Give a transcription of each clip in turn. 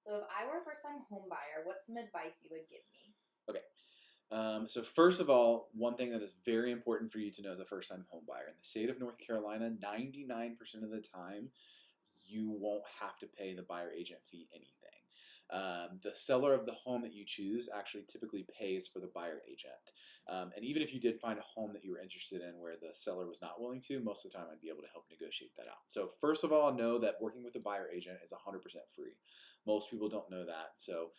So if I were a first-time home buyer, what's some advice you would give me? Okay. So first of all, one thing that is very important for you to know as a first-time home buyer, in the state of North Carolina, 99% of the time, you won't have to pay the buyer agent fee anything. The seller of the home that you choose actually typically pays for the buyer agent. And even if you did find a home that you were interested in where the seller was not willing to, most of the time I'd be able to help negotiate that out. So first of all, know that working with a buyer agent is 100% free. Most people don't know that, so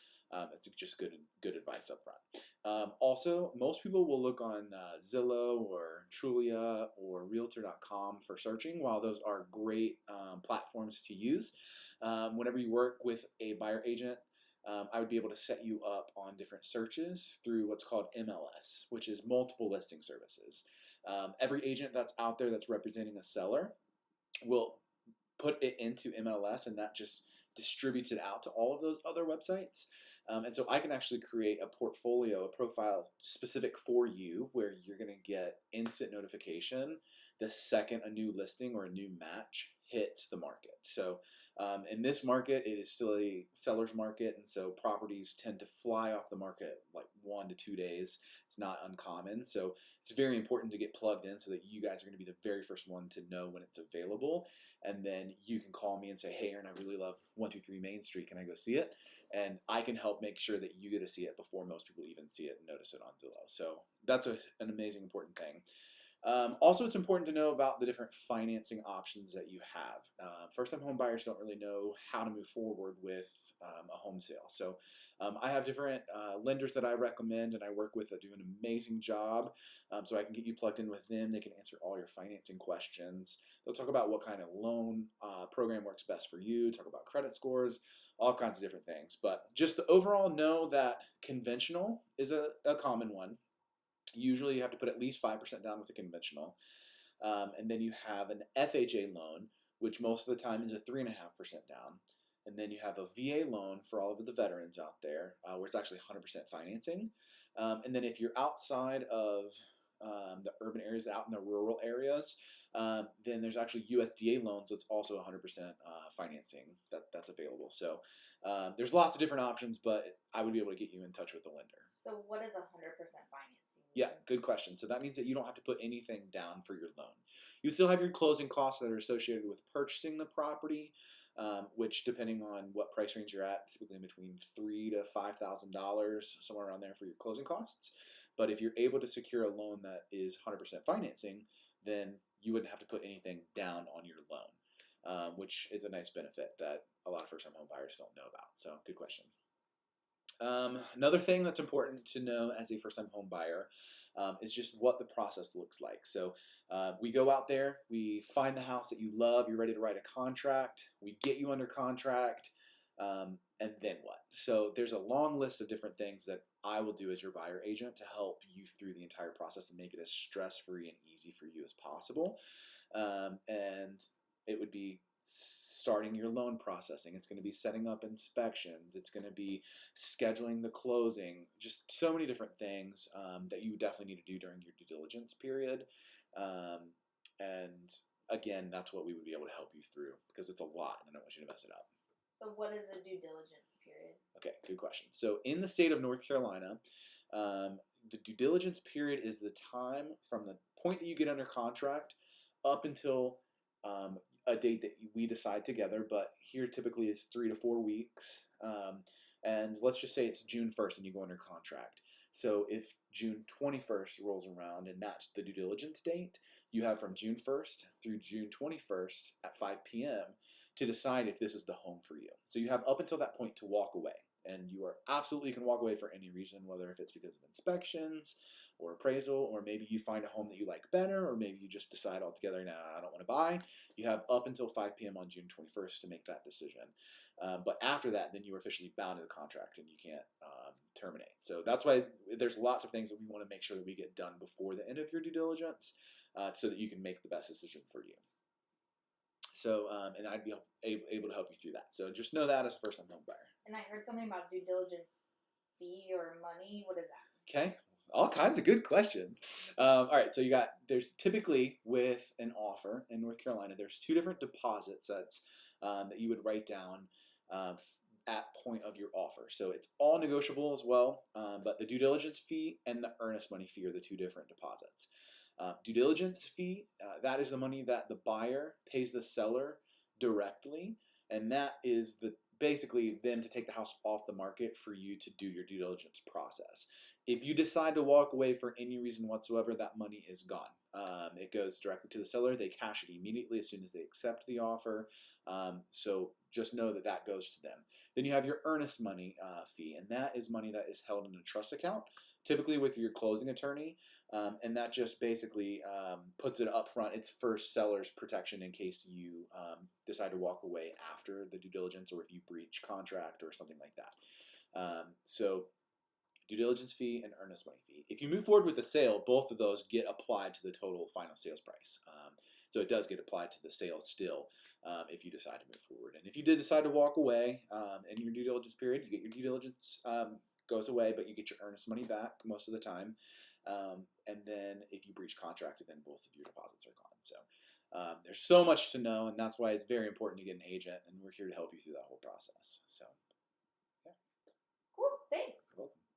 it's just good advice up front. Also, most people will look on Zillow or Trulia or Realtor.com for searching. While those are great platforms to use, whenever you work with a buyer agent, I would be able to set you up on different searches through what's called MLS, which is multiple listing services. Every agent that's out there that's representing a seller will put it into MLS, and that just distributes it out to all of those other websites. And so I can actually create a portfolio, a profile specific for you where you're going to get instant notification the second a new listing or a new match hits the market. So in this market, it is still a seller's market, and so properties tend to fly off the market like 1 to 2 days. It's not uncommon. So it's very important to get plugged in so that you guys are going to be the very first one to know when it's available. And then you can call me and say, hey, Aaron, I really love 123 Main Street. Can I go see it? And I can help make sure that you get to see it before most people even see it and notice it on Zillow. So that's an amazing, important thing. Also, it's important to know about the different financing options that you have. First-time home buyers don't really know how to move forward with a home sale. So I have different lenders that I recommend and I work with that do an amazing job. So I can get you plugged in with them. They can answer all your financing questions. They'll talk about what kind of loan program works best for you, talk about credit scores, all kinds of different things. But just the overall know that conventional is a common one. Usually you have to put at least 5% down with a conventional. And then you have an FHA loan, which most of the time is a 3.5% down. And then you have a VA loan for all of the veterans out there, where it's actually 100% financing. And then if you're outside of the urban areas, out in the rural areas, then there's actually USDA loans that's also 100% financing that's available. So there's lots of different options, but I would be able to get you in touch with the lender. So what is 100% financing? Yeah, good question. So that means that you don't have to put anything down for your loan. You'd still have your closing costs that are associated with purchasing the property, which, depending on what price range you're at, typically between $3,000 to $5,000, somewhere around there for your closing costs. But if you're able to secure a loan that is 100% financing, then you wouldn't have to put anything down on your loan, which is a nice benefit that a lot of first-time home buyers don't know about. So, good question. Another thing that's important to know as a first-time home buyer is just what the process looks like. So we go out there, we find the house that you love, you're ready to write a contract, we get you under contract, and then what? So there's a long list of different things that I will do as your buyer agent to help you through the entire process and make it as stress-free and easy for you as possible. And it would be starting your loan processing. It's going to be setting up inspections. It's going to be scheduling the closing. Just so many different things that you definitely need to do during your due diligence period. And again, that's what we would be able to help you through because it's a lot and I don't want you to mess it up. So what is the due diligence period? Okay, good question. So in the state of North Carolina, the due diligence period is the time from the point that you get under contract up until a date that we decide together, but here typically is 3 to 4 weeks. And let's just say it's June 1st and you go under contract. So if June 21st rolls around and that's the due diligence date, you have from June 1st through June 21st at 5 p.m. to decide if this is the home for you. So you have up until that point to walk away. And you can walk away for any reason, whether if it's because of inspections or appraisal, or maybe you find a home that you like better, or maybe you just decide altogether, nah, I don't want to buy. You have up until 5 p.m. on June 21st to make that decision. But after that, then you're officially bound to the contract and you can't terminate. So that's why there's lots of things that we want to make sure that we get done before the end of your due diligence so that you can make the best decision for you. So, and I'd be able to help you through that. So just know that as a first-time home buyer. And I heard something about due diligence fee or money. What is that? Okay. All kinds of good questions. All right, so there's typically with an offer in North Carolina, there's 2 different deposits that you would write down at point of your offer. So it's all negotiable as well, but the due diligence fee and the earnest money fee are the two different deposits. Due diligence fee, that is the money that the buyer pays the seller directly, and that is basically then to take the house off the market for you to do your due diligence process. If you decide to walk away for any reason whatsoever, that money is gone. It goes directly to the seller. They cash it immediately as soon as they accept the offer. So just know that that goes to them. Then you have your earnest money fee, and that is money that is held in a trust account, typically with your closing attorney, and that just basically puts it up front. It's for seller's protection in case you decide to walk away after the due diligence, or if you breach contract or something like that. So due diligence fee and earnest money fee. If you move forward with the sale, both of those get applied to the total final sales price. So it does get applied to the sale still if you decide to move forward. And if you did decide to walk away in your due diligence period, you get your due diligence goes away, but you get your earnest money back most of the time. And then if you breach contract, then both of your deposits are gone. So there's so much to know, and that's why it's very important to get an agent, and we're here to help you through that whole process. So, yeah. Cool. Thanks. You're welcome.